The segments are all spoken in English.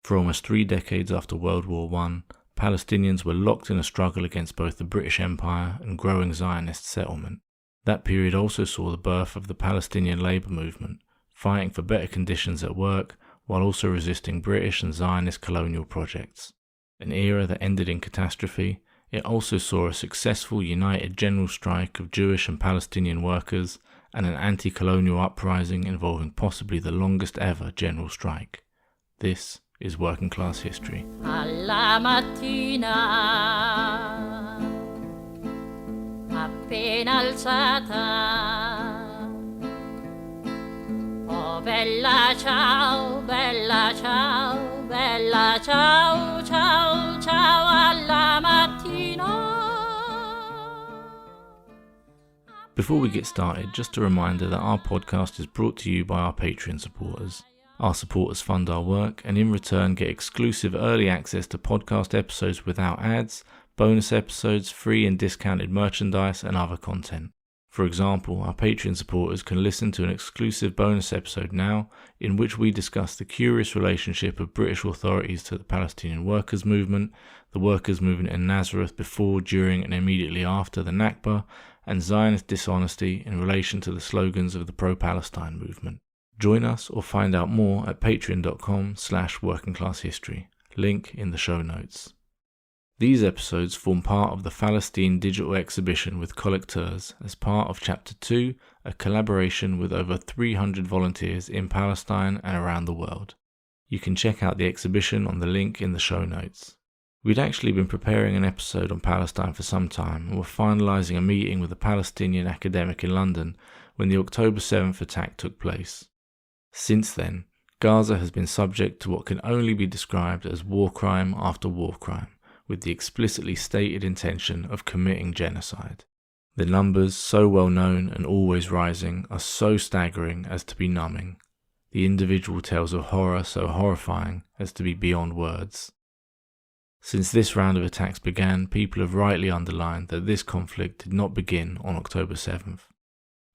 For almost 3 decades after World War I, Palestinians were locked in a struggle against both the British Empire and growing Zionist settlement. That period also saw the birth of the Palestinian Labour Movement, fighting for better conditions at work while also resisting British and Zionist colonial projects. An era that ended in catastrophe, it also saw a successful united general strike of Jewish and Palestinian workers and an anti-colonial uprising involving possibly the longest ever general strike. This is Working Class History. Alla mattina, appena alzata, oh bella ciao, bella ciao, bella ciao, ciao, ciao, alla mattina. Before we get started, just a reminder that our podcast is brought to you by our Patreon supporters. Our supporters fund our work and in return get exclusive early access to podcast episodes without ads, bonus episodes, free and discounted merchandise and other content. For example, our Patreon supporters can listen to an exclusive bonus episode now in which we discuss the curious relationship of British authorities to the Palestinian workers' movement, the workers' movement in Nazareth before, during and immediately after the Nakba, and Zionist dishonesty in relation to the slogans of the pro-Palestine movement. Join us or find out more at patreon.com/workingclasshistory, link in the show notes. These episodes form part of the Palestine digital exhibition with collecteurs as part of Chapter 2, a collaboration with over 300 volunteers in Palestine and around the world. You can check out the exhibition on the link in the show notes. We'd actually been preparing an episode on Palestine for some time and were finalising a meeting with a Palestinian academic in London when the October 7th attack took place. Since then, Gaza has been subject to what can only be described as war crime after war crime, with the explicitly stated intention of committing genocide. The numbers, so well known and always rising, are so staggering as to be numbing. The individual tales of horror so horrifying as to be beyond words. Since this round of attacks began, people have rightly underlined that this conflict did not begin on October 7th.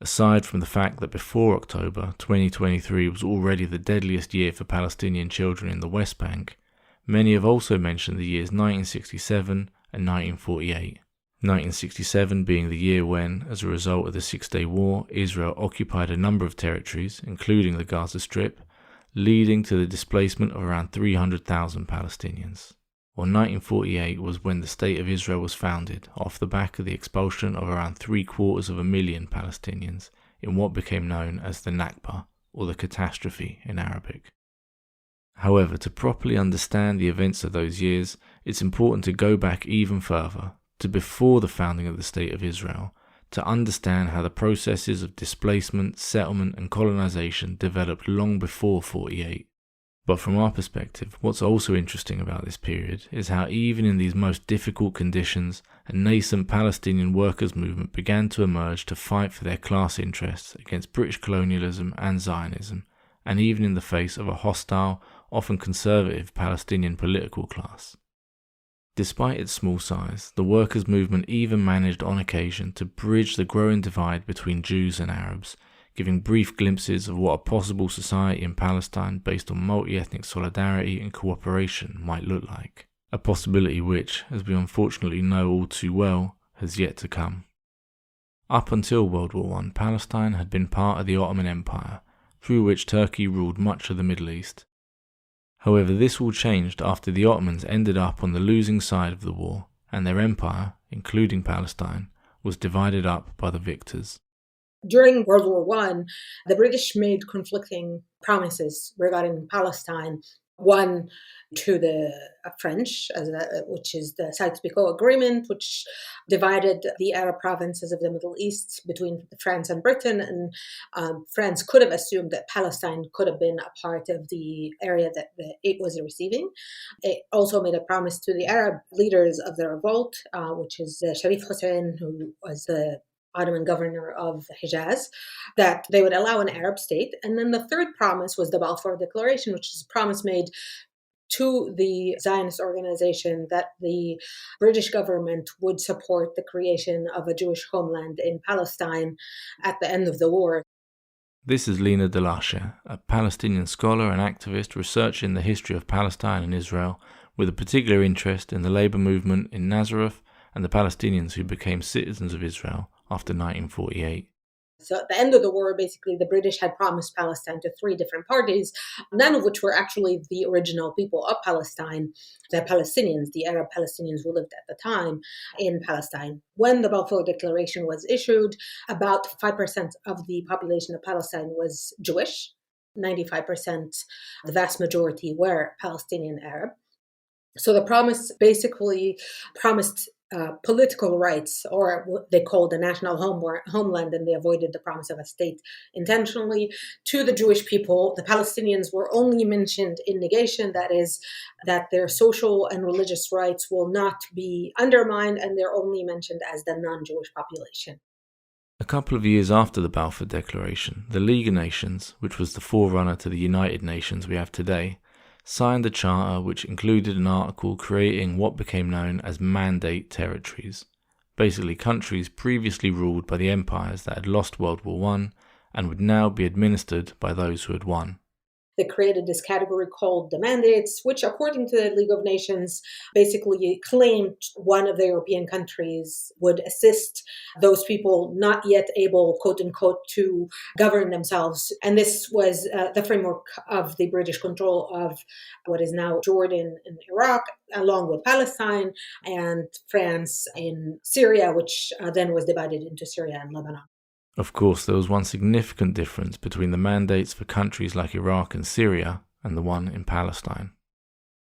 Aside from the fact that before October, 2023 was already the deadliest year for Palestinian children in the West Bank, many have also mentioned the years 1967 and 1948. 1967 being the year when, as a result of the Six-Day War, Israel occupied a number of territories, including the Gaza Strip, leading to the displacement of around 300,000 Palestinians. Or 1948 was when the State of Israel was founded, off the back of the expulsion of around 750,000 Palestinians in what became known as the Nakba, or the catastrophe in Arabic. However, to properly understand the events of those years, it's important to go back even further, to before the founding of the State of Israel, to understand how the processes of displacement, settlement and colonization developed long before 48. But from our perspective, what's also interesting about this period is how even in these most difficult conditions, a nascent Palestinian workers' movement began to emerge to fight for their class interests against British colonialism and Zionism, and even in the face of a hostile, often conservative Palestinian political class. Despite its small size, the workers' movement even managed on occasion to bridge the growing divide between Jews and Arabs, giving brief glimpses of what a possible society in Palestine based on multi-ethnic solidarity and cooperation might look like. A possibility which, as we unfortunately know all too well, has yet to come. Up until World War I, Palestine had been part of the Ottoman Empire, through which Turkey ruled much of the Middle East. However, this all changed after the Ottomans ended up on the losing side of the war, and their empire, including Palestine, was divided up by the victors. During World War I, the British made conflicting promises regarding Palestine. One to the French, which is the Sykes-Picot Agreement, which divided the Arab provinces of the Middle East between France and Britain. And France could have assumed that Palestine could have been a part of the area that it was receiving. It also made a promise to the Arab leaders of the revolt, which is Sharif Hussein, who was the Ottoman governor of Hijaz, that they would allow an Arab state. And then the third promise was the Balfour Declaration, which is a promise made to the Zionist organization that the British government would support the creation of a Jewish homeland in Palestine at the end of the war. This is Lina Delasha, a Palestinian scholar and activist researching the history of Palestine and Israel, with a particular interest in the labour movement in Nazareth and the Palestinians who became citizens of Israel after 1948. So at the end of the war, basically, the British had promised Palestine to three different parties, none of which were actually the original people of Palestine, the Palestinians, the Arab Palestinians who lived at the time in Palestine. When the Balfour Declaration was issued, about 5% of the population of Palestine was Jewish, 95%, the vast majority were Palestinian Arab. So the promise basically promised political rights, or what they called the national homeland, and they avoided the promise of a state intentionally, to the Jewish people. The Palestinians were only mentioned in negation, that is, that their social and religious rights will not be undermined, and they're only mentioned as the non-Jewish population. A couple of years after the Balfour Declaration, the League of Nations, which was the forerunner to the United Nations we have today, signed a charter which included an article creating what became known as Mandate Territories, basically countries previously ruled by the empires that had lost World War I and would now be administered by those who had won. They created this category called the Mandates, which, according to the League of Nations, basically claimed one of the European countries would assist those people not yet able, quote unquote, to govern themselves. And this was the framework of the British control of what is now Jordan and Iraq, along with Palestine, and France in Syria, which then was divided into Syria and Lebanon. Of course, there was one significant difference between the mandates for countries like Iraq and Syria and the one in Palestine.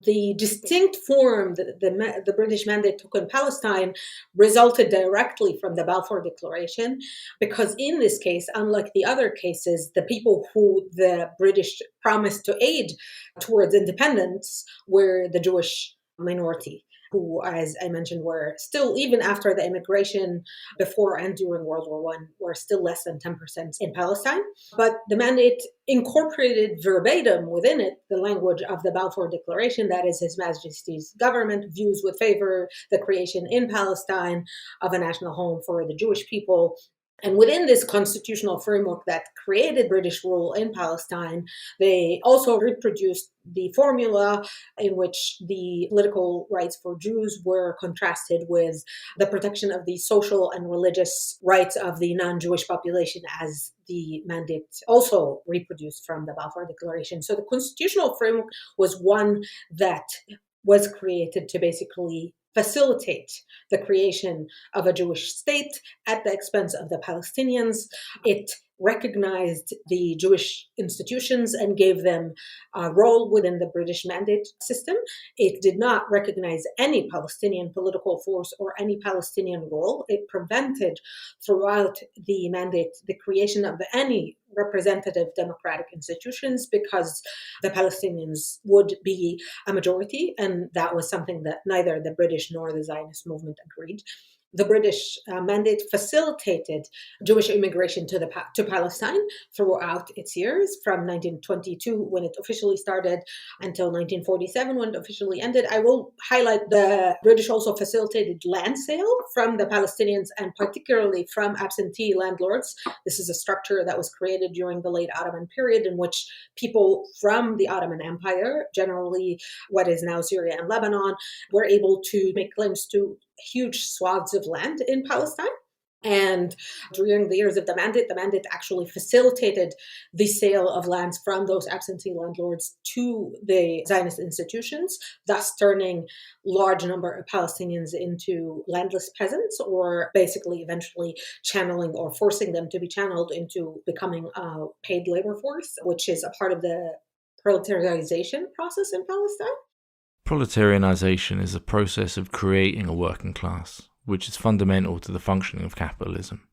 The distinct form that the British mandate took in Palestine resulted directly from the Balfour Declaration, because in this case, unlike the other cases, the people who the British promised to aid towards independence were the Jewish minority, who, as I mentioned, were still, even after the immigration before and during World War I, were still less than 10% in Palestine. But the mandate incorporated verbatim within it the language of the Balfour Declaration, that is, His Majesty's government views with favor the creation in Palestine of a national home for the Jewish people. And within this constitutional framework that created British rule in Palestine, they also reproduced the formula in which the political rights for Jews were contrasted with the protection of the social and religious rights of the non-Jewish population, as the mandate also reproduced from the Balfour Declaration. So the constitutional framework was one that was created to basically facilitate the creation of a Jewish state at the expense of the Palestinians. It recognized the Jewish institutions and gave them a role within the British mandate system. It did not recognize any Palestinian political force or any Palestinian role. It prevented throughout the mandate the creation of any representative democratic institutions, because the Palestinians would be a majority, and that was something that neither the British nor the Zionist movement agreed. The British mandate facilitated Jewish immigration to Palestine throughout its years, from 1922, when it officially started, until 1947, when it officially ended. I will highlight the British also facilitated land sale from the Palestinians, and particularly from absentee landlords. This is a structure that was created during the late Ottoman period, in which people from the Ottoman Empire, generally what is now Syria and Lebanon, were able to make claims to huge swaths of land in Palestine. And during the years of the mandate actually facilitated the sale of lands from those absentee landlords to the Zionist institutions, thus turning large number of Palestinians into landless peasants, or basically eventually channeling or forcing them to be channeled into becoming a paid labor force, which is a part of the proletarianization process in Palestine. Proletarianization is a process of creating a working class, which is fundamental to the functioning of capitalism.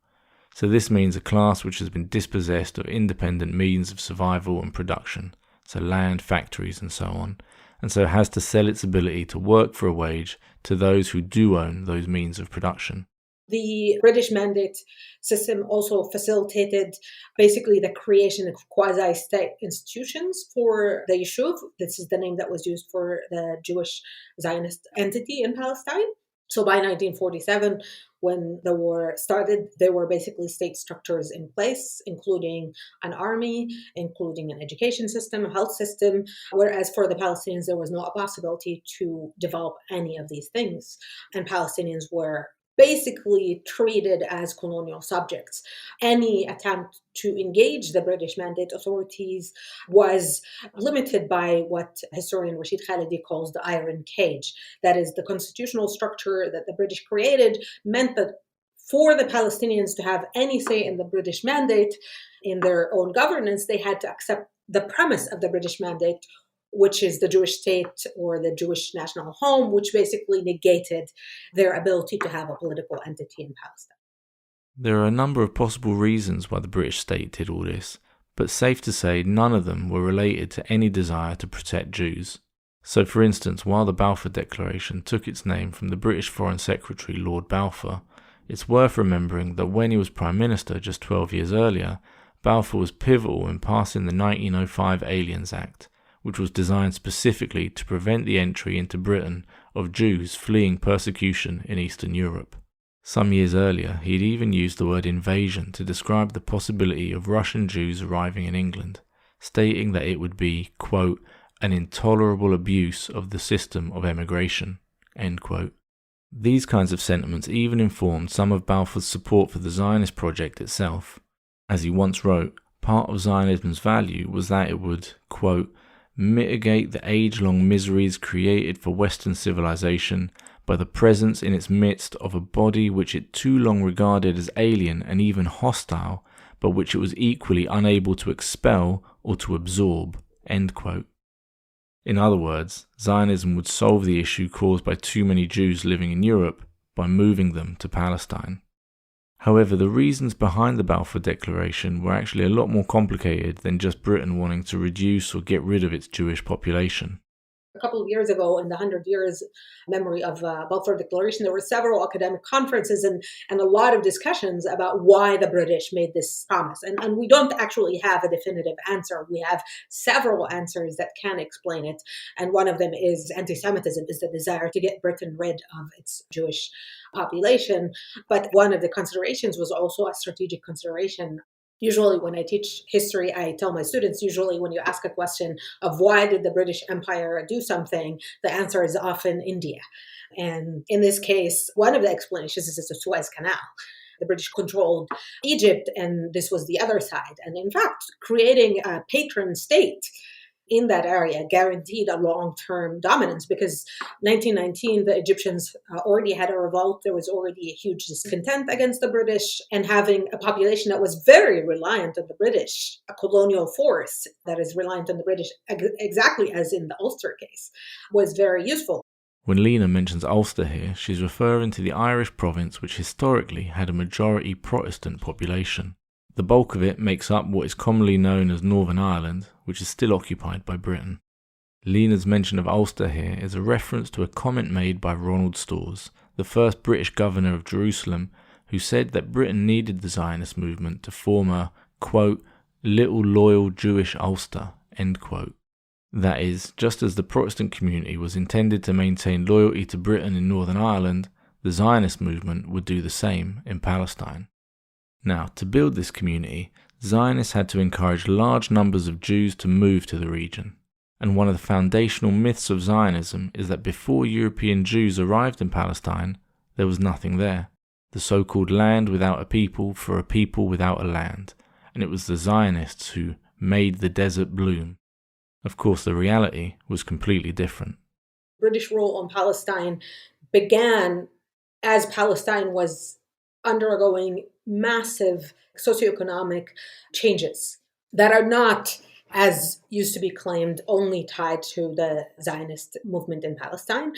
So this means a class which has been dispossessed of independent means of survival and production, so land, factories and so on, and so has to sell its ability to work for a wage to those who do own those means of production. The British mandate system also facilitated basically the creation of quasi-state institutions for the Yishuv. This is the name that was used for the Jewish Zionist entity in Palestine. So by 1947, when the war started, there were basically state structures in place, including an army, including an education system, a health system, whereas for the Palestinians, there was no possibility to develop any of these things. And Palestinians were basically treated as colonial subjects. Any attempt to engage the British Mandate authorities was limited by what historian Rashid Khalidi calls the iron cage. That is, the constitutional structure that the British created meant that for the Palestinians to have any say in the British Mandate, in their own governance, they had to accept the premise of the British Mandate, which is the Jewish state or the Jewish national home, which basically negated their ability to have a political entity in Palestine. There are a number of possible reasons why the British state did all this, but safe to say none of them were related to any desire to protect Jews. So for instance, while the Balfour Declaration took its name from the British Foreign Secretary Lord Balfour, it's worth remembering that when he was Prime Minister just 12 years earlier, Balfour was pivotal in passing the 1905 Aliens Act, which was designed specifically to prevent the entry into Britain of Jews fleeing persecution in Eastern Europe. Some years earlier, he'd even used the word invasion to describe the possibility of Russian Jews arriving in England, stating that it would be, quote, an intolerable abuse of the system of emigration, end quote. These kinds of sentiments even informed some of Balfour's support for the Zionist project itself. As he once wrote, part of Zionism's value was that it would, quote, mitigate the age-long miseries created for Western civilization by the presence in its midst of a body which it too long regarded as alien and even hostile, but which it was equally unable to expel or to absorb, end quote. In other words, Zionism would solve the issue caused by too many Jews living in Europe by moving them to Palestine. However, the reasons behind the Balfour Declaration were actually a lot more complicated than just Britain wanting to reduce or get rid of its Jewish population. A couple of years ago, in the 100 years memory of Balfour Declaration, there were several academic conferences and a lot of discussions about why the British made this promise. And we don't actually have a definitive answer. We have several answers that can explain it. And one of them is anti-Semitism, is the desire to get Britain rid of its Jewish population. But one of the considerations was also a strategic consideration. Usually when I teach history, I tell my students, usually when you ask a question of why did the British Empire do something, the answer is often India. And in this case, one of the explanations is the Suez Canal. The British controlled Egypt, and this was the other side. And in fact, creating a patron state in that area guaranteed a long-term dominance, because 1919, the Egyptians already had a revolt. There was already a huge discontent against the British, and having a population that was very reliant on the British, a colonial force that is reliant on the British, exactly as in the Ulster case, was very useful. When Lena mentions Ulster here, she's referring to the Irish province which historically had a majority Protestant population. The bulk of it makes up what is commonly known as Northern Ireland, which is still occupied by Britain. Lena's mention of Ulster here is a reference to a comment made by Ronald Storrs, the first British governor of Jerusalem, who said that Britain needed the Zionist movement to form a, quote, little loyal Jewish Ulster, end quote. That is, just as the Protestant community was intended to maintain loyalty to Britain in Northern Ireland, the Zionist movement would do the same in Palestine. Now, to build this community, Zionists had to encourage large numbers of Jews to move to the region. And one of the foundational myths of Zionism is that before European Jews arrived in Palestine, there was nothing there. The so-called land without a people for a people without a land. And it was the Zionists who made the desert bloom. Of course, the reality was completely different. British rule on Palestine began as Palestine was undergoing massive socioeconomic changes that are not, as used to be claimed, only tied to the Zionist movement in Palestine.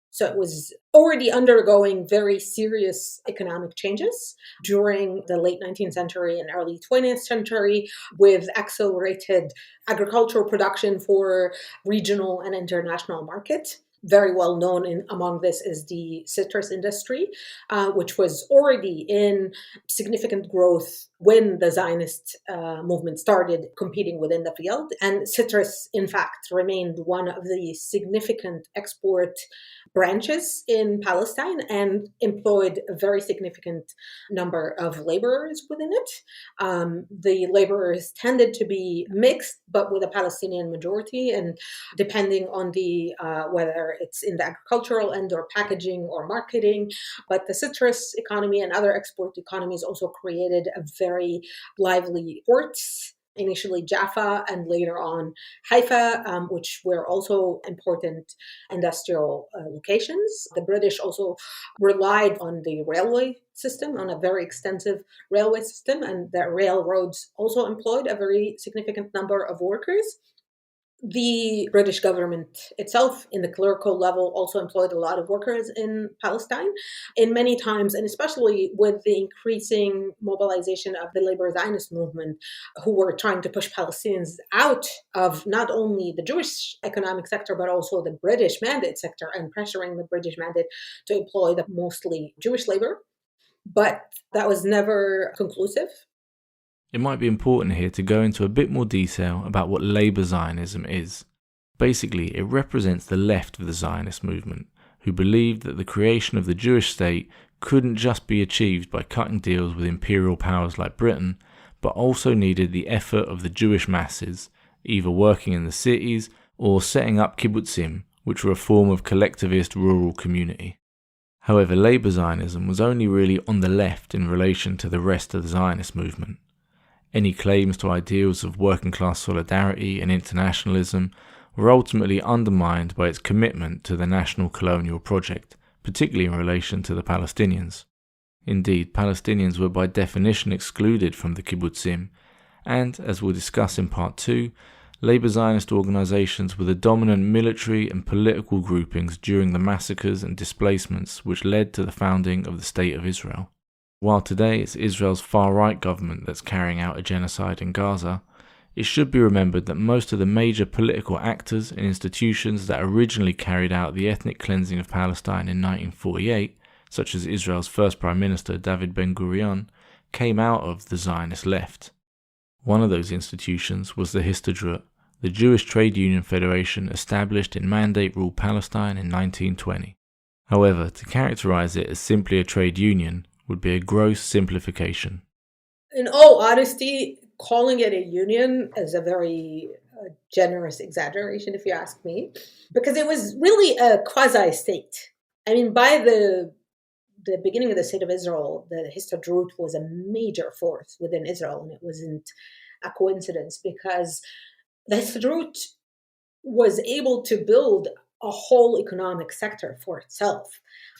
So it was already undergoing very serious economic changes during the late 19th century and early 20th century, with accelerated agricultural production for regional and international markets. Very well known among this is the citrus industry, which was already in significant growth when the Zionist movement started competing within the field. And citrus, in fact, remained one of the significant export branches in Palestine and employed a very significant number of laborers within it. The laborers tended to be mixed, but with a Palestinian majority, and depending on the whether it's in the agricultural end or packaging or marketing. But the citrus economy and other export economies also created a very lively ports, initially Jaffa and later on Haifa, which were also important industrial locations. The British also relied on the railway system, on a very extensive railway system, and the railroads also employed a very significant number of workers. The British government itself, in the clerical level, also employed a lot of workers in Palestine. In many times, and especially with the increasing mobilization of the labor Zionist movement, who were trying to push Palestinians out of not only the Jewish economic sector, but also the British mandate sector, and pressuring the British mandate to employ the mostly Jewish labor. But that was never conclusive. It might be important here to go into a bit more detail about what Labour Zionism is. Basically, it represents the left of the Zionist movement, who believed that the creation of the Jewish state couldn't just be achieved by cutting deals with imperial powers like Britain, but also needed the effort of the Jewish masses, either working in the cities or setting up kibbutzim, which were a form of collectivist rural community. However, Labour Zionism was only really on the left in relation to the rest of the Zionist movement. Any claims to ideals of working-class solidarity and internationalism were ultimately undermined by its commitment to the national colonial project, particularly in relation to the Palestinians. Indeed, Palestinians were by definition excluded from the kibbutzim, and, as we'll discuss in Part 2, Labour Zionist organisations were the dominant military and political groupings during the massacres and displacements which led to the founding of the State of Israel. While today it's Israel's far-right government that's carrying out a genocide in Gaza, it should be remembered that most of the major political actors and institutions that originally carried out the ethnic cleansing of Palestine in 1948, such as Israel's first Prime Minister David Ben-Gurion, came out of the Zionist left. One of those institutions was the Histadrut, the Jewish trade union federation established in Mandate Rule Palestine in 1920. However, to characterize it as simply a trade union would be a gross simplification. In all honesty, calling it a union is a very generous exaggeration, if you ask me, because it was really a quasi-state. I mean, by the beginning of the State of Israel, the Histadrut was a major force within Israel, and it wasn't a coincidence, because the Histadrut was able to build a whole economic sector for itself.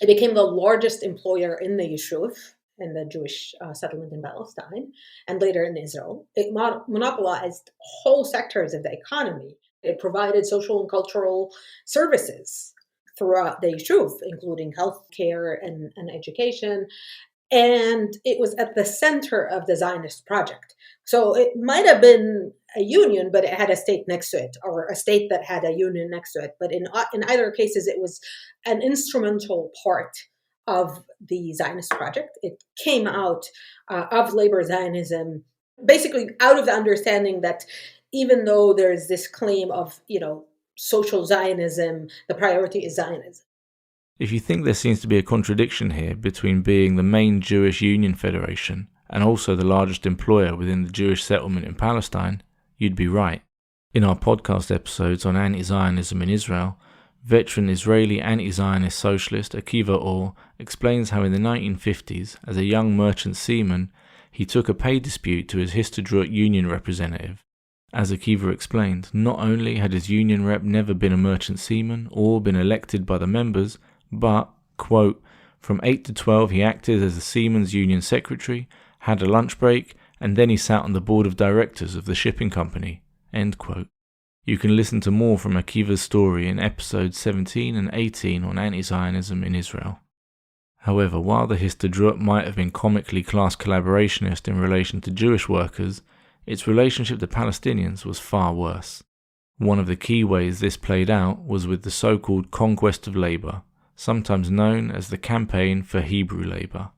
It became the largest employer in the Yishuv, in the Jewish settlement in Palestine, and later in Israel. It monopolized whole sectors of the economy. It provided social and cultural services throughout the Yishuv, including healthcare and education. And it was at the center of the Zionist project. So it might have been a union, but it had a state next to it, or a state that had a union next to it. But in either cases, it was an instrumental part of the Zionist project. It came out of labor Zionism, basically out of the understanding that even though there's this claim of, social Zionism, the priority is Zionism. If you think there seems to be a contradiction here between being the main Jewish union federation and also the largest employer within the Jewish settlement in Palestine, you'd be right. In our podcast episodes on anti-Zionism in Israel, veteran Israeli anti-Zionist socialist Akiva Or explains how in the 1950s, as a young merchant seaman, he took a pay dispute to his Histadrut union representative. As Akiva explained, not only had his union rep never been a merchant seaman or been elected by the members, but, quote, from 8 to 12 he acted as the Seamen's Union Secretary, had a lunch break, and then he sat on the board of directors of the shipping company, end quote. You can listen to more from Akiva's story in episodes 17 and 18 on anti-Zionism in Israel. However, while the Histadrut might have been comically class collaborationist in relation to Jewish workers, its relationship to Palestinians was far worse. One of the key ways this played out was with the so-called conquest of labour, sometimes known as the Campaign for Hebrew Labour.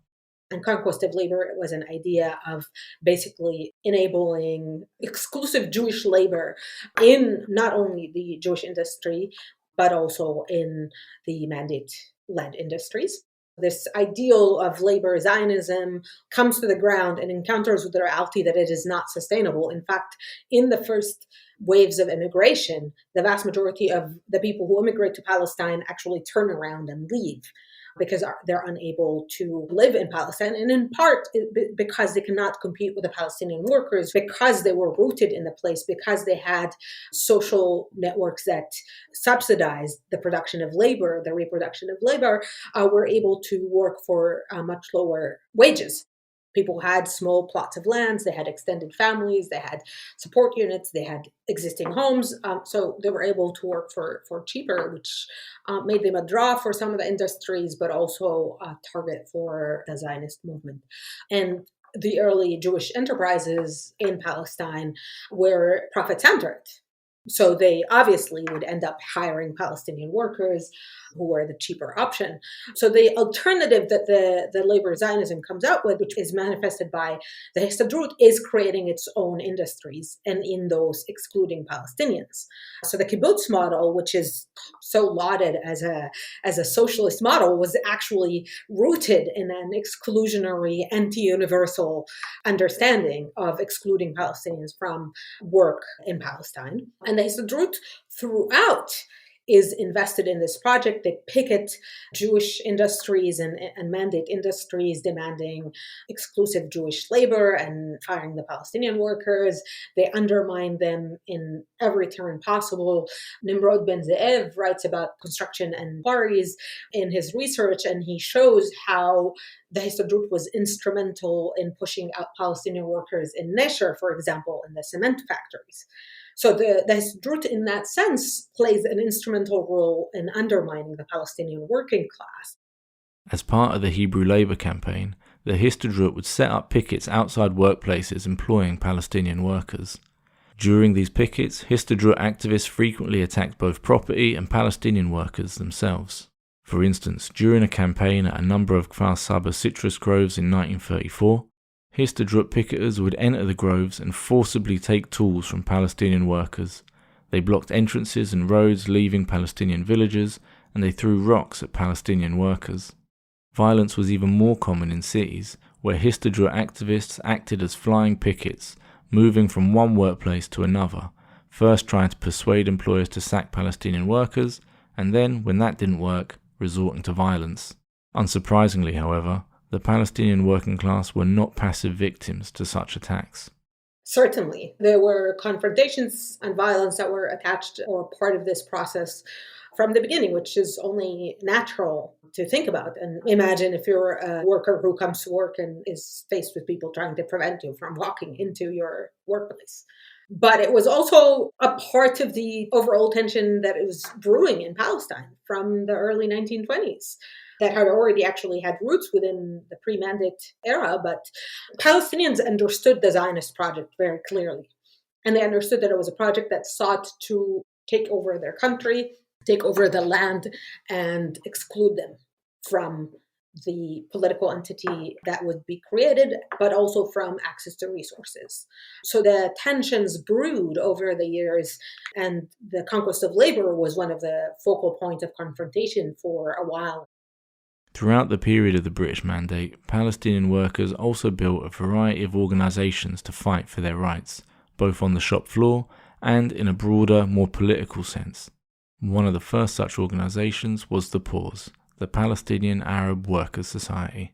And conquest of labor was an idea of basically enabling exclusive Jewish labor in not only the Jewish industry, but also in the mandate-led industries. This ideal of labor Zionism comes to the ground and encounters with the reality that it is not sustainable. In fact, in the first waves of immigration, the vast majority of the people who immigrate to Palestine actually turn around and leave because they're unable to live in Palestine, and in part because they cannot compete with the Palestinian workers, because they were rooted in the place, because they had social networks that subsidized the production of labor, the reproduction of labor, were able to work for much lower wages. People had small plots of lands, they had extended families, they had support units, they had existing homes. So they were able to work for cheaper, which made them a draw for some of the industries, but also a target for the Zionist movement. And the early Jewish enterprises in Palestine were profit-centered. So they obviously would end up hiring Palestinian workers who were the cheaper option. So the alternative that the labor Zionism comes out with, which is manifested by the Histadrut, is creating its own industries, and in those excluding Palestinians. So the kibbutz model, which is so lauded as a socialist model, was actually rooted in an exclusionary, anti-universal understanding of excluding Palestinians from work in Palestine. And the Histadrut throughout is invested in this project. They picket Jewish industries and mandate industries demanding exclusive Jewish labor and firing the Palestinian workers. They undermine them in every turn possible. Nimrod Ben Ze'ev writes about construction and quarries in his research, and he shows how the Histadrut was instrumental in pushing out Palestinian workers in Nesher, for example, in the cement factories. So the Histadrut, in that sense, plays an instrumental role in undermining the Palestinian working class. As part of the Hebrew Labour Campaign, the Histadrut would set up pickets outside workplaces employing Palestinian workers. During these pickets, Histadrut activists frequently attacked both property and Palestinian workers themselves. For instance, during a campaign at a number of Kfar Saba citrus groves in 1934, Histadrut picketers would enter the groves and forcibly take tools from Palestinian workers. They blocked entrances and roads leaving Palestinian villages, and they threw rocks at Palestinian workers. Violence was even more common in cities, where Histadrut activists acted as flying pickets, moving from one workplace to another, first trying to persuade employers to sack Palestinian workers, and then, when that didn't work, resorting to violence. Unsurprisingly, however, the Palestinian working class were not passive victims to such attacks. Certainly. There were confrontations and violence that were attached or part of this process from the beginning, which is only natural to think about. And imagine if you're a worker who comes to work and is faced with people trying to prevent you from walking into your workplace. But it was also a part of the overall tension that was brewing in Palestine from the early 1920s. That had already actually had roots within the pre-mandate era, but Palestinians understood the Zionist project very clearly. And they understood that it was a project that sought to take over their country, take over the land, and exclude them from the political entity that would be created, but also from access to resources. So the tensions brewed over the years, and the conquest of labor was one of the focal points of confrontation for a while. Throughout the period of the British Mandate, Palestinian workers also built a variety of organisations to fight for their rights, both on the shop floor and in a broader, more political sense. One of the first such organisations was the PAWS, the Palestinian Arab Workers Society.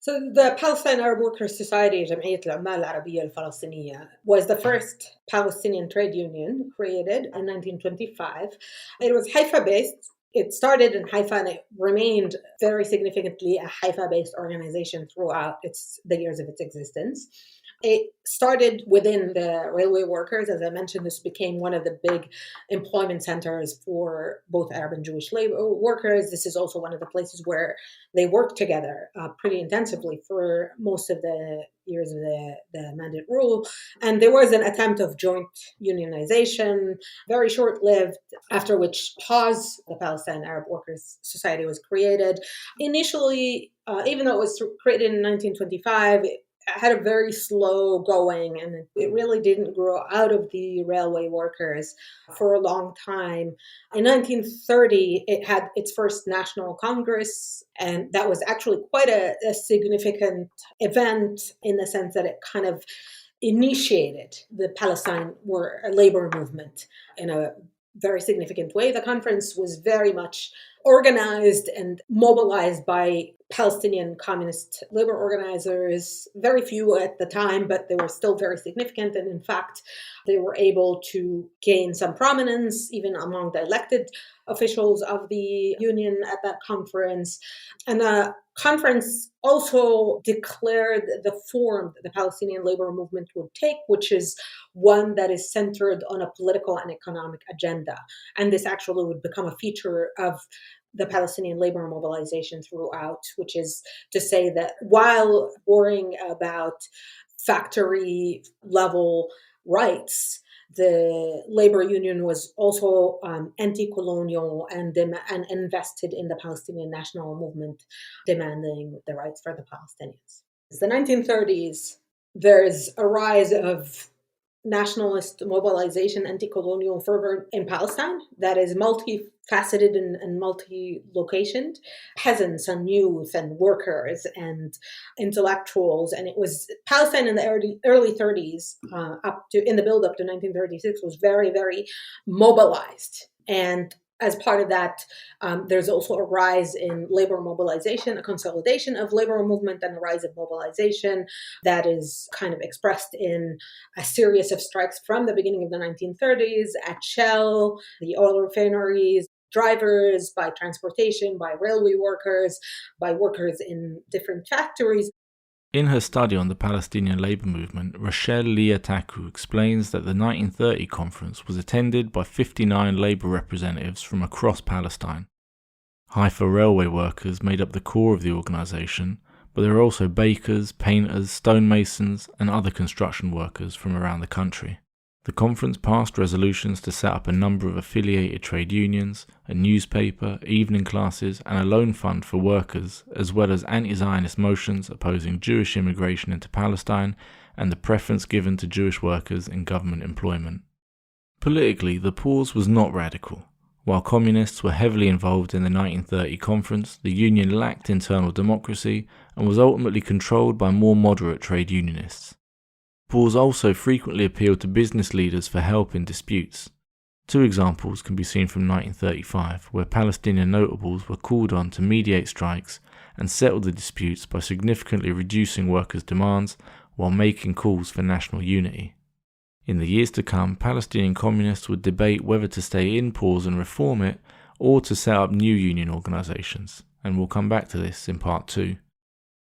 So the Palestine Arab Workers Society, جمعية العمال العربية الفلسطينية, was the first Palestinian trade union created in 1925. It was Haifa-based. It started in Haifa and it remained very significantly a Haifa-based organization throughout the years of its existence. It started within the railway workers. As I mentioned, this became one of the big employment centers for both Arab and Jewish labor workers. This is also one of the places where they worked together pretty intensively for most of the years of the Mandate rule. And there was an attempt of joint unionization, very short-lived, after which PAWS, the Palestine Arab Workers Society, was created. Initially, even though it was created in 1925, it had a very slow going, and it really didn't grow out of the railway workers for a long time. In 1930, it had its first national congress, and that was actually quite a significant event in the sense that it kind of initiated the Palestine labor movement in a very significant way. The conference was very much organized and mobilized by Palestinian communist labor organizers, very few at the time, but they were still very significant. And in fact, they were able to gain some prominence even among the elected officials of the union at that conference. And the conference also declared the form that the Palestinian labor movement would take, which is one that is centered on a political and economic agenda. And this actually would become a feature of the Palestinian labor mobilization throughout, which is to say that while worrying about factory level rights, the labor union was also anti-colonial and invested in the Palestinian national movement, demanding the rights for the Palestinians. In the 1930s, there's a rise of nationalist mobilization, anti-colonial fervor in Palestine that is multifaceted and multi-locationed. Peasants and youth and workers and intellectuals. And it was Palestine in the early 30s, in the build up to 1936, was very, very mobilized. And as part of that, there's also a rise in labor mobilization, a consolidation of labor movement, and a rise of mobilization that is kind of expressed in a series of strikes from the beginning of the 1930s at Shell, the oil refineries, drivers, by transportation, by railway workers, by workers in different factories. In her study on the Palestinian labour movement, Rachel Liataku explains that the 1930 conference was attended by 59 labour representatives from across Palestine. Haifa railway workers made up the core of the organisation, but there are also bakers, painters, stonemasons and other construction workers from around the country. The conference passed resolutions to set up a number of affiliated trade unions, a newspaper, evening classes, and a loan fund for workers, as well as anti-Zionist motions opposing Jewish immigration into Palestine and the preference given to Jewish workers in government employment. Politically, the PAWS was not radical. While communists were heavily involved in the 1930 conference, the union lacked internal democracy and was ultimately controlled by more moderate trade unionists. PAWS also frequently appealed to business leaders for help in disputes. Two examples can be seen from 1935, where Palestinian notables were called on to mediate strikes and settle the disputes by significantly reducing workers' demands while making calls for national unity. In the years to come, Palestinian communists would debate whether to stay in PAWS and reform it, or to set up new union organisations, and we'll come back to this in part 2.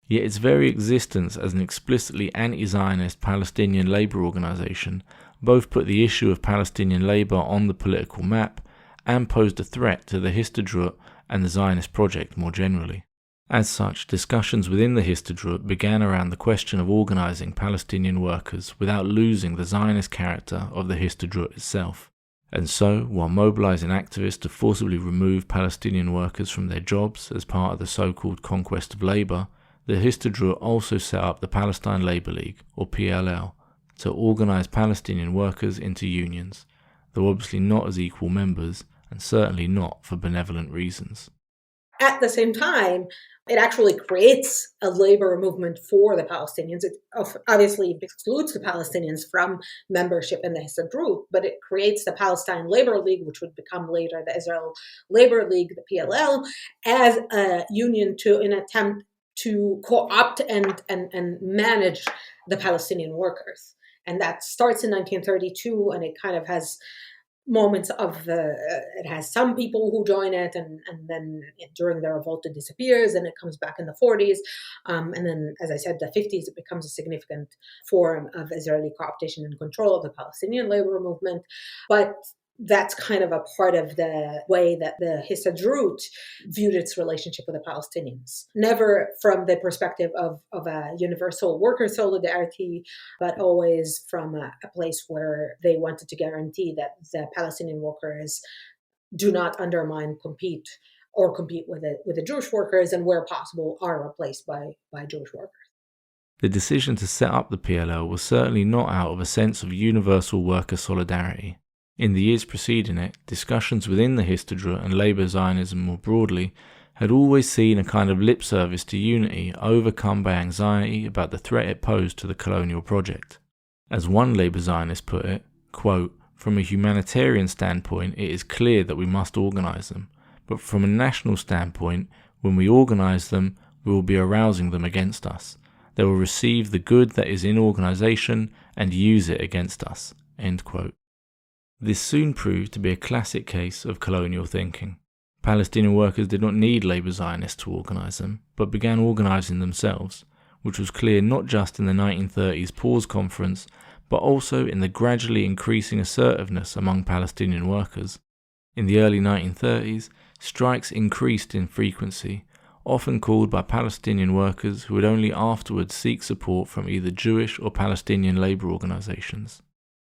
Yet its very existence as an explicitly anti-Zionist Palestinian labour organisation both put the issue of Palestinian labour on the political map and posed a threat to the Histadrut and the Zionist project more generally. As such, discussions within the Histadrut began around the question of organising Palestinian workers without losing the Zionist character of the Histadrut itself. And so, while mobilising activists to forcibly remove Palestinian workers from their jobs as part of the so-called conquest of labour, the Histadrut also set up the Palestine Labour League, or PLL, to organise Palestinian workers into unions, though obviously not as equal members, and certainly not for benevolent reasons. At the same time, it actually creates a labor movement for the Palestinians. It obviously excludes the Palestinians from membership in the Histadrut, but it creates the Palestine Labour League, which would become later the Israel Labour League, the PLL, as a union to an attempt to co-opt and manage the Palestinian workers. And that starts in 1932, and it kind of has moments of it has some people who join it, and then during the revolt it disappears, and it comes back in the 40s, and then, as I said, the 50s, it becomes a significant form of Israeli co-optation and control of the Palestinian labor movement. But that's kind of a part of the way that the Histadrut viewed its relationship with the Palestinians. Never from the perspective of a universal worker solidarity, but always from a place where they wanted to guarantee that the Palestinian workers do not undermine, compete with the Jewish workers, and where possible are replaced by Jewish workers. The decision to set up the PLL was certainly not out of a sense of universal worker solidarity. In the years preceding it, discussions within the Histadrut and Labour Zionism more broadly had always seen a kind of lip service to unity overcome by anxiety about the threat it posed to the colonial project. As one Labour Zionist put it, quote, "From a humanitarian standpoint, it is clear that we must organise them, but from a national standpoint, when we organise them, we will be arousing them against us. They will receive the good that is in organisation and use it against us." End quote. This soon proved to be a classic case of colonial thinking. Palestinian workers did not need Labour Zionists to organise them, but began organising themselves, which was clear not just in the 1930s PAWS conference, but also in the gradually increasing assertiveness among Palestinian workers. In the early 1930s, strikes increased in frequency, often called by Palestinian workers who would only afterwards seek support from either Jewish or Palestinian labour organisations.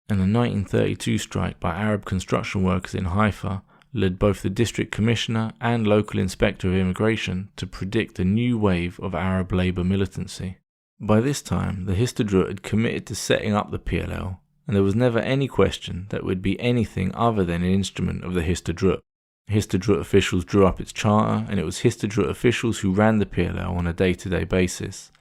And the 1932 strike by Arab construction workers in Haifa led both the district commissioner and local inspector of immigration to predict a new wave of Arab labour militancy. By this time, the Histadrut had committed to setting up the PLL, and there was never any question that it would be anything other than an instrument of the Histadrut. Histadrut officials drew up its charter, and it was Histadrut officials who ran the PLL on a day-to-day basis.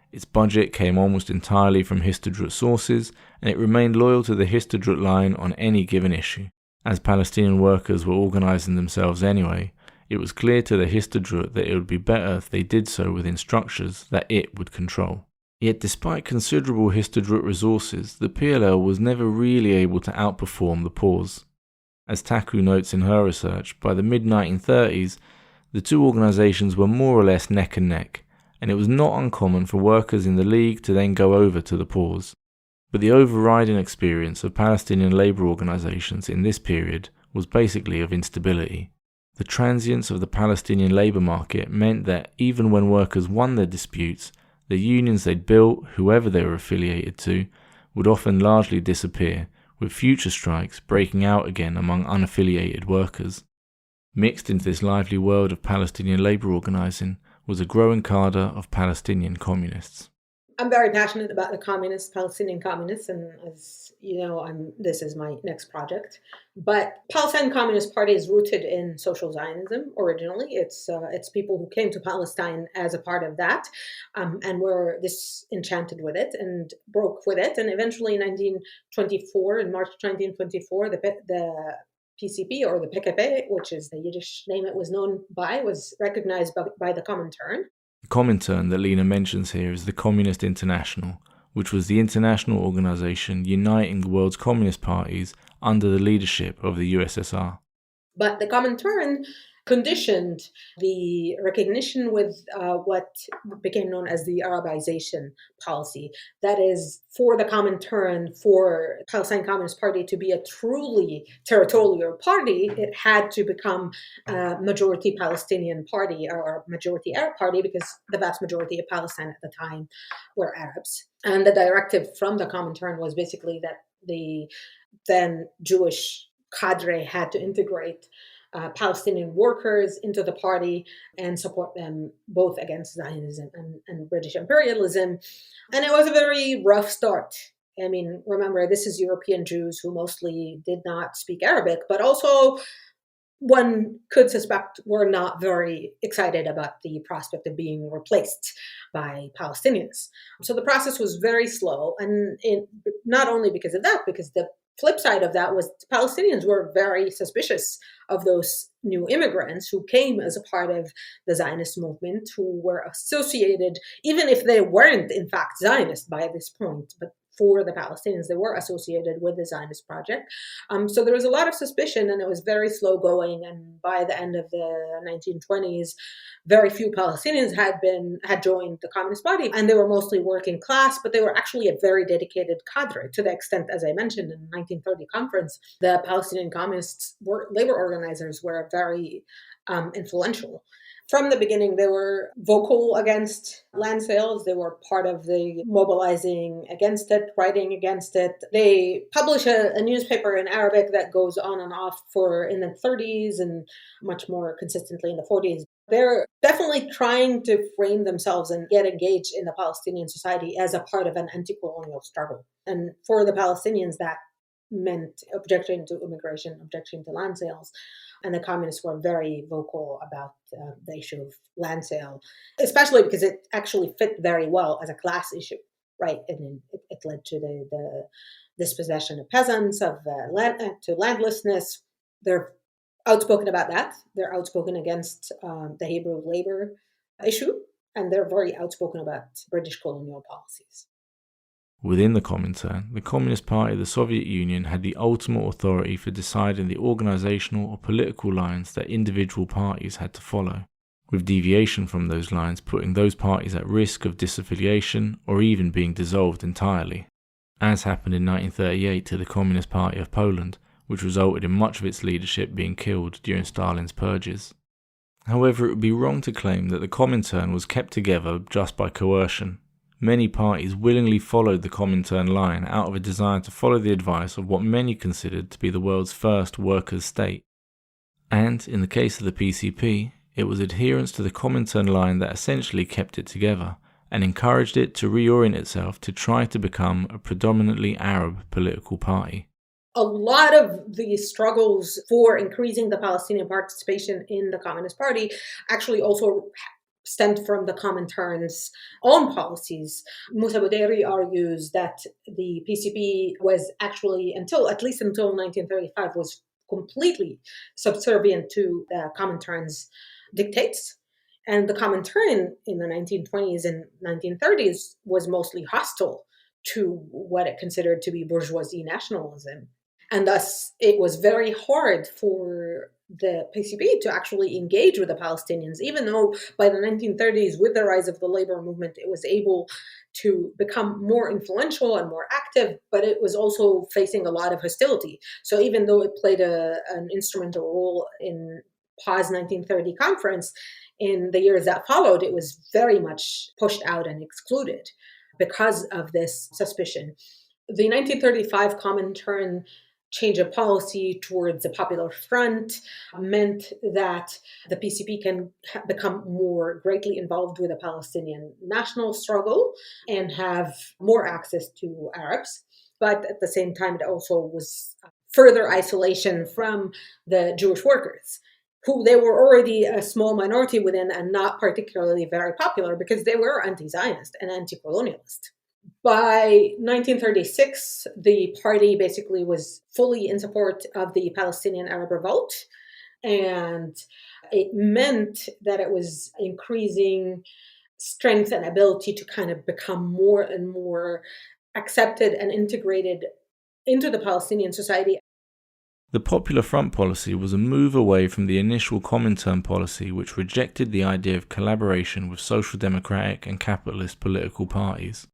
Its budget came almost entirely from Histadrut sources, and it remained loyal to the Histadrut line on any given issue. As Palestinian workers were organising themselves anyway, it was clear to the Histadrut that it would be better if they did so within structures that it would control. Yet despite considerable Histadrut resources, the PLL was never really able to outperform the PAWS. As Taku notes in her research, by the mid-1930s, the two organisations were more or less neck and neck, and it was not uncommon for workers in the League to then go over to the PAWS. But the overriding experience of Palestinian labour organisations in this period was basically of instability. The transience of the Palestinian labour market meant that even when workers won their disputes, the unions they'd built, whoever they were affiliated to, would often largely disappear, with future strikes breaking out again among unaffiliated workers. Mixed into this lively world of Palestinian labour organising was a growing cadre of Palestinian communists. I'm very passionate about the Palestinian communists, and as you know, this is my next project. But Palestine Communist Party is rooted in social Zionism originally. It's people who came to Palestine as a part of that, and were disenchanted with it and broke with it. And eventually in March 1924, the PCP, or the PKP, which is the Yiddish name it was known by, was recognized by the Comintern. The Comintern that Lena mentions here is the Communist International, which was the international organisation uniting the world's communist parties under the leadership of the USSR. But the Comintern conditioned the recognition with what became known as the Arabization policy. That is, for the Comintern, for Palestine Communist Party to be a truly territorial party, it had to become a majority Palestinian party or majority Arab party, because the vast majority of Palestine at the time were Arabs. And the directive from the Comintern was basically that the then Jewish cadre had to integrate Palestinian workers into the party and support them both against Zionism and British imperialism. And it was a very rough start. I mean, remember, this is European Jews who mostly did not speak Arabic, but also one could suspect were not very excited about the prospect of being replaced by Palestinians. So the process was very slow, and not only because of that, because the flip side of that was the Palestinians were very suspicious of those new immigrants who came as a part of the Zionist movement, who were associated, even if they weren't in fact Zionist by this point, but for the Palestinians. They were associated with the Zionist project. So there was a lot of suspicion, and it was very slow going. And by the end of the 1920s, very few Palestinians had joined the Communist Party, and they were mostly working class, but they were actually a very dedicated cadre, to the extent, as I mentioned, in the 1930 conference, the Palestinian communists labor organizers were very influential. From the beginning, they were vocal against land sales. They were part of the mobilizing against it, writing against it. They publish a newspaper in Arabic that goes on and off in the 30s and much more consistently in the 40s. They're definitely trying to frame themselves and get engaged in the Palestinian society as a part of an anti-colonial struggle. And for the Palestinians, that meant objection to immigration, objection to land sales. And the communists were very vocal about the issue of land sale, especially because it actually fit very well as a class issue, right? And it led to the dispossession of peasants, to landlessness. They're outspoken about that. They're outspoken against the Hebrew labor issue, and they're very outspoken about British colonial policies. Within the Comintern, the Communist Party of the Soviet Union had the ultimate authority for deciding the organisational or political lines that individual parties had to follow, with deviation from those lines putting those parties at risk of disaffiliation or even being dissolved entirely, as happened in 1938 to the Communist Party of Poland, which resulted in much of its leadership being killed during Stalin's purges. However, it would be wrong to claim that the Comintern was kept together just by coercion. Many parties willingly followed the Comintern line out of a desire to follow the advice of what many considered to be the world's first workers' state. And, in the case of the PCP, it was adherence to the Comintern line that essentially kept it together, and encouraged it to reorient itself to try to become a predominantly Arab political party. A lot of the struggles for increasing the Palestinian participation in the Communist Party actually also stemmed from the Comintern's own policies. Moussa Bouderi argues that the PCP was actually, at least until 1935, was completely subservient to the Comintern's dictates. And the Comintern in the 1920s and 1930s was mostly hostile to what it considered to be bourgeoisie nationalism. And thus, it was very hard for the PCP to actually engage with the Palestinians, even though by the 1930s, with the rise of the labor movement, it was able to become more influential and more active, but it was also facing a lot of hostility. So even though it played an instrumental role in PAWS 1930 conference, in the years that followed, it was very much pushed out and excluded because of this suspicion. The 1935 Comintern change of policy towards the Popular Front meant that the PCP can become more greatly involved with the Palestinian national struggle and have more access to Arabs. But at the same time, it also was further isolation from the Jewish workers, who they were already a small minority within and not particularly very popular because they were anti-Zionist and anti-colonialist. By 1936, the party basically was fully in support of the Palestinian Arab Revolt, and it meant that it was increasing strength and ability to kind of become more and more accepted and integrated into the Palestinian society. The Popular Front policy was a move away from the initial Comintern policy, which rejected the idea of collaboration with social democratic and capitalist political parties.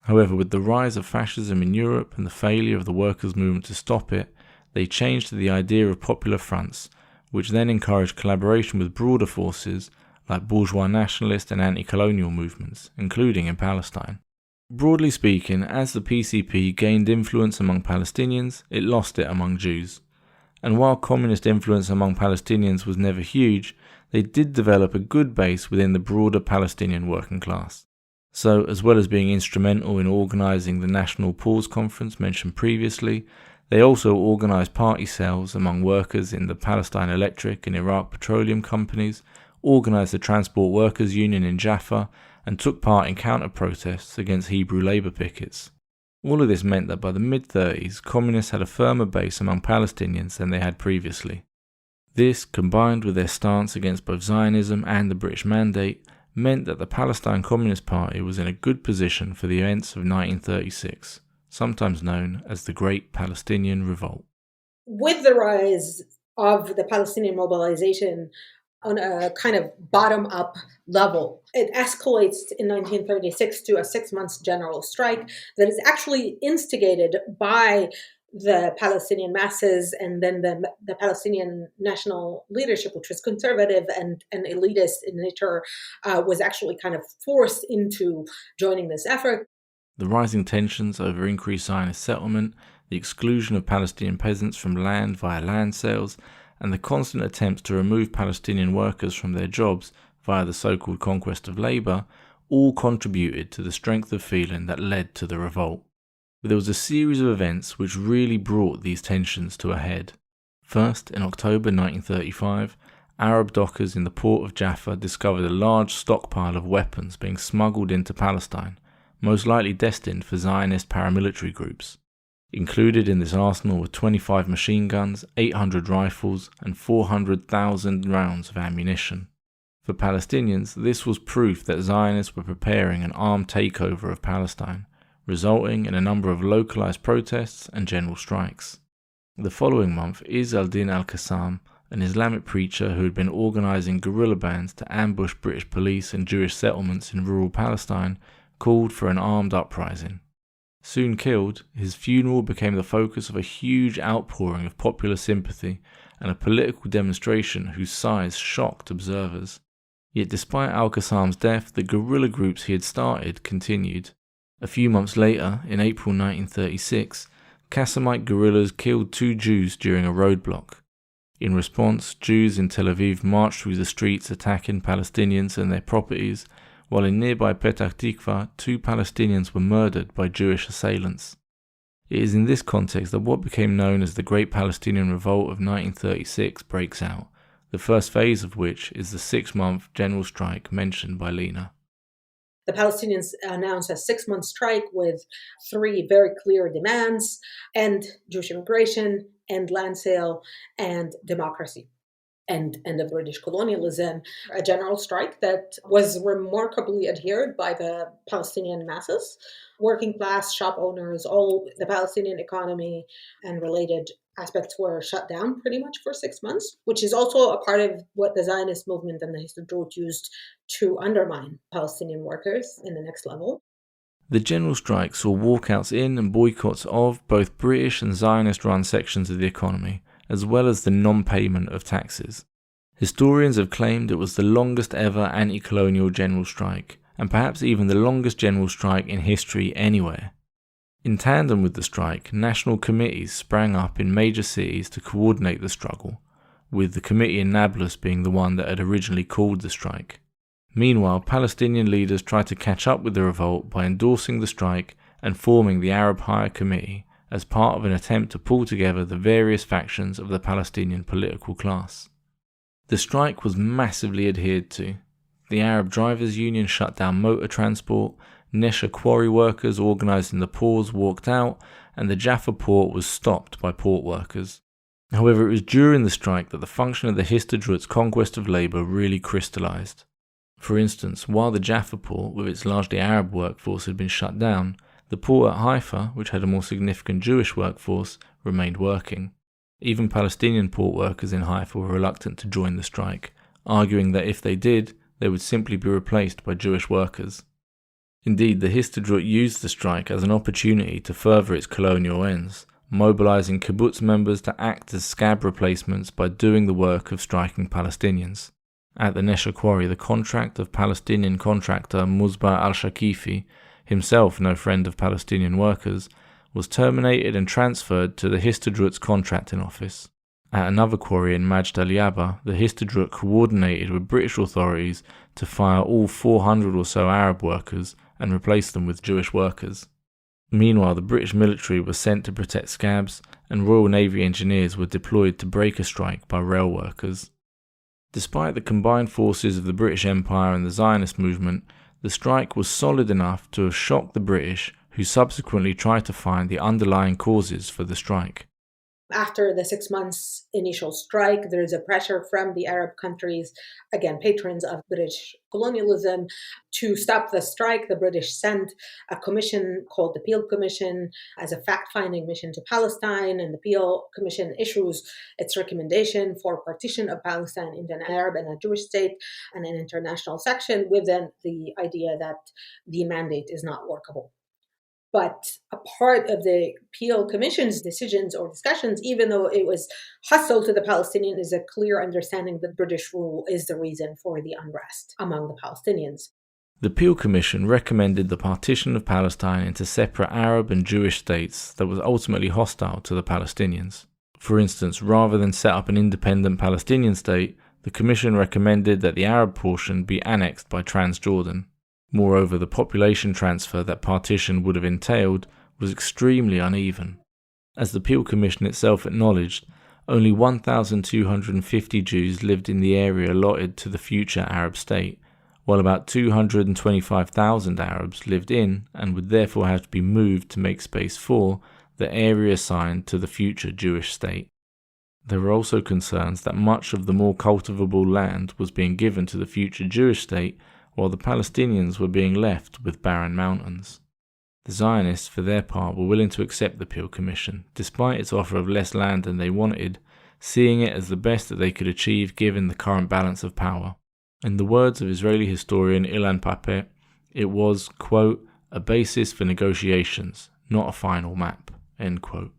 However, with the rise of fascism in Europe and the failure of the workers' movement to stop it, they changed to the idea of popular fronts, which then encouraged collaboration with broader forces like bourgeois nationalist and anti-colonial movements, including in Palestine. Broadly speaking, as the PCP gained influence among Palestinians, it lost it among Jews. And while communist influence among Palestinians was never huge, they did develop a good base within the broader Palestinian working class. So, as well as being instrumental in organising the National PAWS conference mentioned previously, they also organised party cells among workers in the Palestine Electric and Iraq Petroleum companies, organised the Transport Workers Union in Jaffa, and took part in counter-protests against Hebrew labour pickets. All of this meant that by the mid-30s, communists had a firmer base among Palestinians than they had previously. This, combined with their stance against both Zionism and the British Mandate, meant that the Palestine Communist Party was in a good position for the events of 1936, sometimes known as the Great Palestinian Revolt. With the rise of the Palestinian mobilization on a kind of bottom-up level, it escalates in 1936 to a 6-month general strike that is actually instigated by the Palestinian masses and then the Palestinian national leadership, which was conservative and elitist in nature, was actually kind of forced into joining this effort. The rising tensions over increased Zionist settlement, the exclusion of Palestinian peasants from land via land sales, and the constant attempts to remove Palestinian workers from their jobs via the so-called conquest of labour all contributed to the strength of feeling that led to the revolt. But there was a series of events which really brought these tensions to a head. First, in October 1935, Arab dockers in the port of Jaffa discovered a large stockpile of weapons being smuggled into Palestine, most likely destined for Zionist paramilitary groups. Included in this arsenal were 25 machine guns, 800 rifles, and 400,000 rounds of ammunition. For Palestinians, this was proof that Zionists were preparing an armed takeover of Palestine, resulting in a number of localized protests and general strikes. The following month, Izz al-Din al-Qassam, an Islamic preacher who had been organizing guerrilla bands to ambush British police and Jewish settlements in rural Palestine, called for an armed uprising. Soon killed, his funeral became the focus of a huge outpouring of popular sympathy and a political demonstration whose size shocked observers. Yet despite al-Qassam's death, the guerrilla groups he had started continued. A few months later, in April 1936, Qassamite guerrillas killed 2 Jews during a roadblock. In response, Jews in Tel Aviv marched through the streets attacking Palestinians and their properties, while in nearby Petah Tikva, 2 Palestinians were murdered by Jewish assailants. It is in this context that what became known as the Great Palestinian Revolt of 1936 breaks out, the first phase of which is the 6-month general strike mentioned by Lena. The Palestinians announced a 6-month strike with 3 very clear demands: end Jewish immigration, end land sale, and democracy. And of British colonialism, a general strike that was remarkably adhered by the Palestinian masses, working class, shop owners, all the Palestinian economy and related aspects were shut down pretty much for 6 months, which is also a part of what the Zionist movement and the Histadrut used to undermine Palestinian workers in the next level. The general strike saw walkouts in and boycotts of both British and Zionist-run sections of the economy, as well as the non-payment of taxes. Historians have claimed it was the longest ever anti-colonial general strike, and perhaps even the longest general strike in history anywhere. In tandem with the strike, national committees sprang up in major cities to coordinate the struggle, with the committee in Nablus being the one that had originally called the strike. Meanwhile, Palestinian leaders tried to catch up with the revolt by endorsing the strike and forming the Arab Higher Committee as part of an attempt to pull together the various factions of the Palestinian political class. The strike was massively adhered to. The Arab Drivers' Union shut down motor transport, Nesha quarry workers organised in the PAWS walked out, and the Jaffa port was stopped by port workers. However, it was during the strike that the function of the Histadrut's conquest of labour really crystallised. For instance, while the Jaffa port, with its largely Arab workforce, had been shut down, the port at Haifa, which had a more significant Jewish workforce, remained working. Even Palestinian port workers in Haifa were reluctant to join the strike, arguing that if they did, they would simply be replaced by Jewish workers. Indeed, the Histadrut used the strike as an opportunity to further its colonial ends, mobilizing kibbutz members to act as scab replacements by doing the work of striking Palestinians. At the Nesha quarry, the contract of Palestinian contractor Musba al-Shakifi, himself no friend of Palestinian workers, was terminated and transferred to the Histadrut's contracting office. At another quarry in Majd al-Yaba, the Histadrut coordinated with British authorities to fire all 400 or so Arab workers and replace them with Jewish workers. Meanwhile, the British military was sent to protect scabs, and Royal Navy engineers were deployed to break a strike by rail workers. Despite the combined forces of the British Empire and the Zionist movement, the strike was solid enough to have shocked the British, who subsequently tried to find the underlying causes for the strike. After the 6 months initial strike, there is a pressure from the Arab countries, again, patrons of British colonialism, to stop the strike. The British sent a commission called the Peel Commission as a fact-finding mission to Palestine, and the Peel Commission issues its recommendation for partition of Palestine into an Arab and a Jewish state and an international section, with then the idea that the mandate is not workable. But a part of the Peel Commission's decisions or discussions, even though it was hostile to the Palestinians, is a clear understanding that British rule is the reason for the unrest among the Palestinians. The Peel Commission recommended the partition of Palestine into separate Arab and Jewish states that was ultimately hostile to the Palestinians. For instance, rather than set up an independent Palestinian state, the Commission recommended that the Arab portion be annexed by Transjordan. Moreover, the population transfer that partition would have entailed was extremely uneven. As the Peel Commission itself acknowledged, only 1,250 Jews lived in the area allotted to the future Arab state, while about 225,000 Arabs lived in and would therefore have to be moved to make space for the area assigned to the future Jewish state. There were also concerns that much of the more cultivable land was being given to the future Jewish state, while the Palestinians were being left with barren mountains. The Zionists, for their part, were willing to accept the Peel Commission, despite its offer of less land than they wanted, seeing it as the best that they could achieve given the current balance of power. In the words of Israeli historian Ilan Pappé, it was, quote, a basis for negotiations, not a final map, end quote.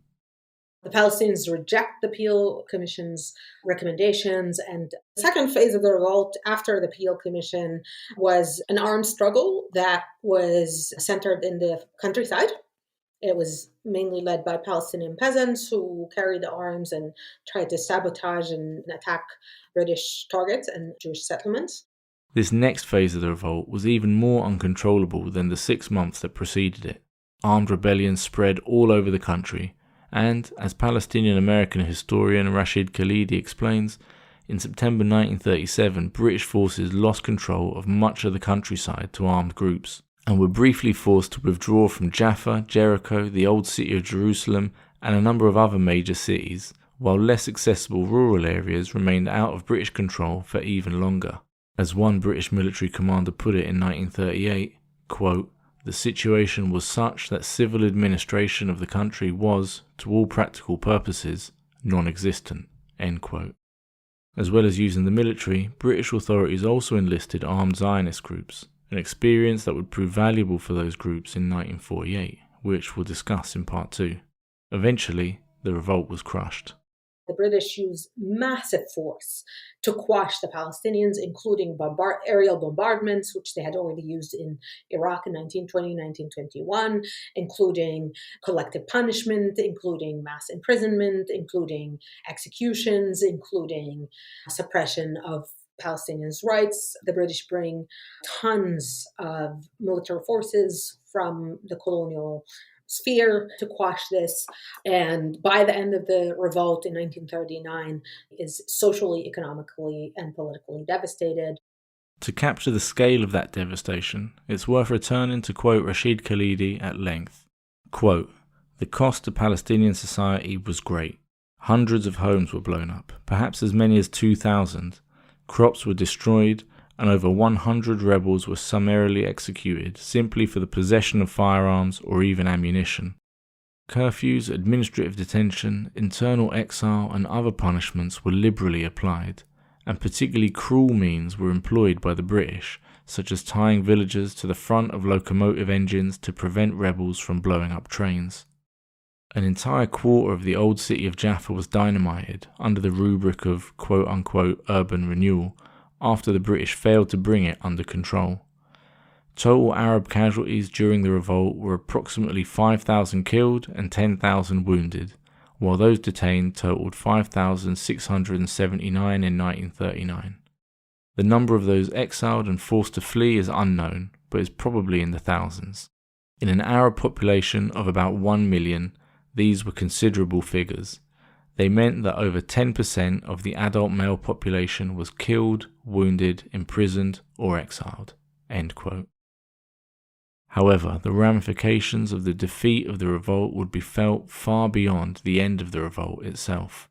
The Palestinians reject the Peel Commission's recommendations, and the second phase of the revolt after the Peel Commission was an armed struggle that was centered in the countryside. It was mainly led by Palestinian peasants who carried arms and tried to sabotage and attack British targets and Jewish settlements. This next phase of the revolt was even more uncontrollable than the 6 months that preceded it. Armed rebellions spread all over the country, and, as Palestinian American historian Rashid Khalidi explains, in September 1937 British forces lost control of much of the countryside to armed groups, and were briefly forced to withdraw from Jaffa, Jericho, the Old City of Jerusalem, and a number of other major cities, while less accessible rural areas remained out of British control for even longer. As one British military commander put it in 1938, quote, the situation was such that civil administration of the country was, to all practical purposes, non-existent, end quote. As well as using the military, British authorities also enlisted armed Zionist groups, an experience that would prove valuable for those groups in 1948, which we'll discuss in part 2. Eventually, the revolt was crushed. The British used massive force to quash the Palestinians, including aerial bombardments, which they had already used in Iraq in 1920, 1921, including collective punishment, including mass imprisonment, including executions, including suppression of Palestinians' rights. The British bring tons of military forces from the colonial sphere to quash this, and by the end of the revolt in 1939 is socially, economically, and politically devastated. To capture the scale of that devastation, it's worth returning to quote Rashid Khalidi at length. Quote, the cost to Palestinian society was great. Hundreds of homes were blown up, perhaps as many as 2,000. Crops were destroyed, and over 100 rebels were summarily executed simply for the possession of firearms or even ammunition. Curfews, administrative detention, internal exile and other punishments were liberally applied, and particularly cruel means were employed by the British, such as tying villagers to the front of locomotive engines to prevent rebels from blowing up trains. An entire quarter of the old city of Jaffa was dynamited under the rubric of quote-unquote urban renewal, after the British failed to bring it under control. Total Arab casualties during the revolt were approximately 5,000 killed and 10,000 wounded, while those detained totaled 5,679 in 1939. The number of those exiled and forced to flee is unknown, but is probably in the thousands. In an Arab population of about 1 million, these were considerable figures. They meant that over 10% of the adult male population was killed, wounded, imprisoned, or exiled. End quote. However, the ramifications of the defeat of the revolt would be felt far beyond the end of the revolt itself.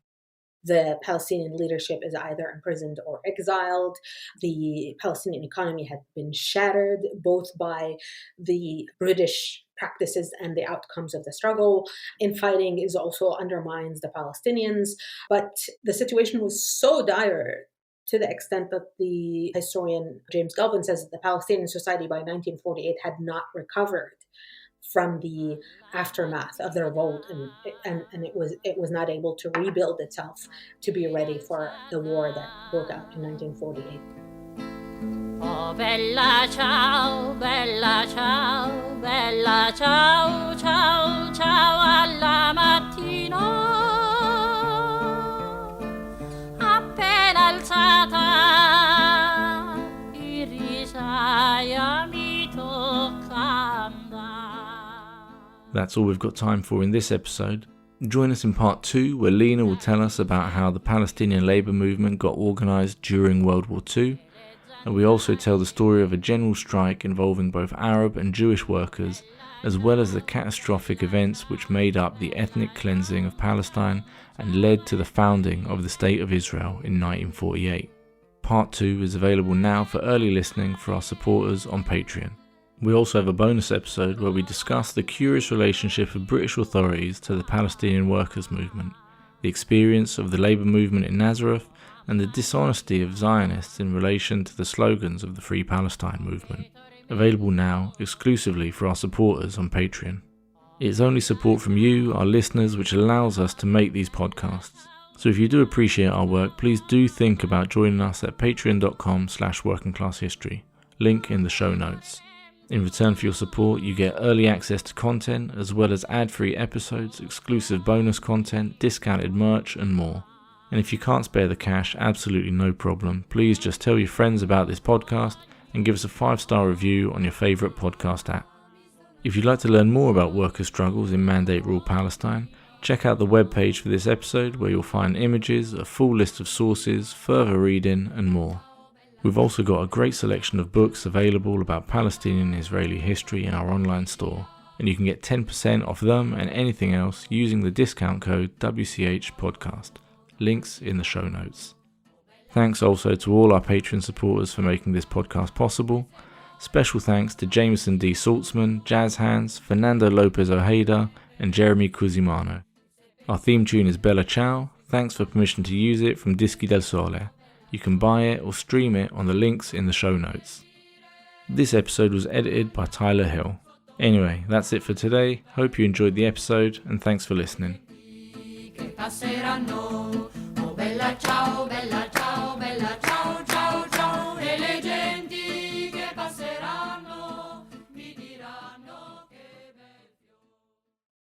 The Palestinian leadership is either imprisoned or exiled. The Palestinian economy had been shattered both by the British practices and the outcomes of the struggle. Infighting is also undermines the Palestinians. But the situation was so dire to the extent that the historian James Galvin says that the Palestinian society by 1948 had not recovered from the aftermath of the revolt, and it was not able to rebuild itself to be ready for the war that broke out in 1948. Oh, bella ciao, bella ciao, bella ciao, ciao, ciao alla mattina. Appena alzata, il risaia mi tocca andare. That's all we've got time for in this episode. Join us in part 2, where Lena will tell us about how the Palestinian labour movement got organised during World War II, and we also tell the story of a general strike involving both Arab and Jewish workers, as well as the catastrophic events which made up the ethnic cleansing of Palestine and led to the founding of the State of Israel in 1948. Part 2 is available now for early listening for our supporters on Patreon. We also have a bonus episode where we discuss the curious relationship of British authorities to the Palestinian workers' movement, the experience of the labour movement in Nazareth, and the dishonesty of Zionists in relation to the slogans of the Free Palestine movement. Available now exclusively for our supporters on Patreon. It's only support from you, our listeners, which allows us to make these podcasts. So if you do appreciate our work, please do think about joining us at patreon.com/workingclasshistory. Link in the show notes. In return for your support, you get early access to content, as well as ad-free episodes, exclusive bonus content, discounted merch, and more. And if you can't spare the cash, absolutely no problem. Please just tell your friends about this podcast and give us a 5-star review on your favourite podcast app. If you'd like to learn more about workers' struggles in Mandate Rule Palestine, check out the webpage for this episode, where you'll find images, a full list of sources, further reading, and more. We've also got a great selection of books available about Palestinian and Israeli history in our online store, and you can get 10% off them and anything else using the discount code WCHPodcast. Links in the show notes. Thanks also to all our Patreon supporters for making this podcast possible. Special thanks to Jameson D. Saltzman, Jazz Hands, Fernando Lopez Ojeda, and Jeremy Cusimano. Our theme tune is Bella Ciao. Thanks for permission to use it from Dischi del Sole. You can buy it or stream it on the links in the show notes. This episode was edited by Tyler Hill. Anyway, that's it for today. Hope you enjoyed the episode, and thanks for listening. Bella ciao, bella ciao, bella ciao.